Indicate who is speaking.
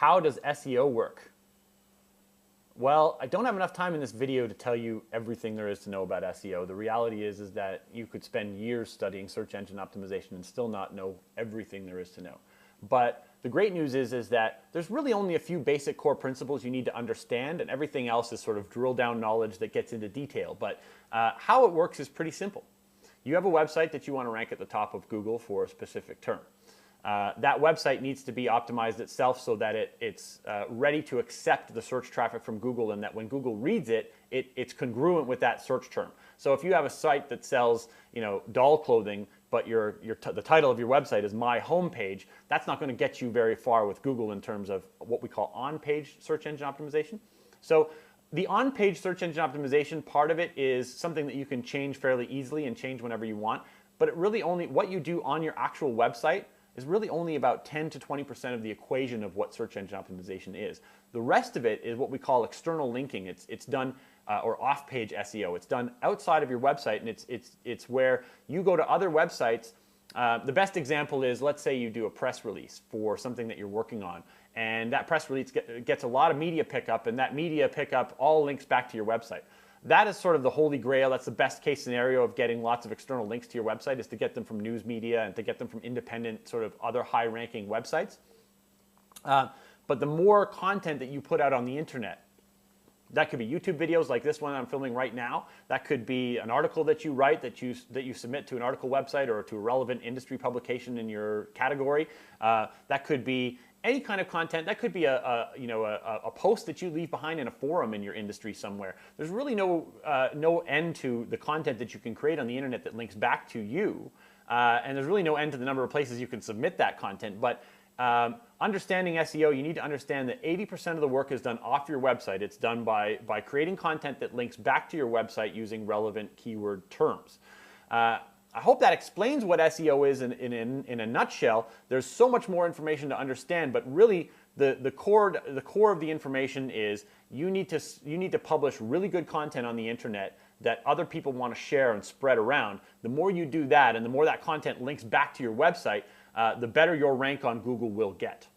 Speaker 1: How does SEO work? Well, I don't have enough time in this video to tell you everything there is to know about SEO. The reality is that you could spend years studying search engine optimization and still not know everything there is to know. But the great news is that there's really only a few basic core principles you need to understand, and everything else is sort of drill down knowledge that gets into detail. But how it works is pretty simple. You have a website that you want to rank at the top of Google for a specific term. That website needs to be optimized itself so that it's ready to accept the search traffic from Google, and that when Google reads it, it's congruent with that search term. So if you have a site that sells, doll clothing, but the title of your website is My Homepage, that's not going to get you very far with Google in terms of what we call on-page search engine optimization. So the on-page search engine optimization part of it is something that you can change fairly easily and change whenever you want. But it really only, what you do on your actual website is really only about 10 to 20% of the equation of what search engine optimization is. The rest of it is what we call external linking. It's done, or off-page SEO. It's done outside of your website, and it's where you go to other websites. The best example is, let's say you do a press release for something that you're working on, and that press release gets a lot of media pickup, and that media pickup all links back to your website. That is sort of the holy grail. That's the best case scenario of getting lots of external links to your website, is to get them from news media and to get them from independent sort of other high-ranking websites. But the more content that you put out on the internet, that could be YouTube videos like this one I'm filming right now. That could be an article that you write that you submit to an article website or to a relevant industry publication in your category. That could be any kind of content. That could be a post that you leave behind in a forum in your industry somewhere. There's really no end to the content that you can create on the internet that links back to you, and there's really no end to the number of places you can submit that content. But understanding SEO, you need to understand that 80% of the work is done off your website. It's done by creating content that links back to your website using relevant keyword terms. I hope that explains what SEO is in a nutshell. There's so much more information to understand, but really the core of the information is you need to publish really good content on the internet that other people want to share and spread around. The more you do that, and the more that content links back to your website, the better your rank on Google will get.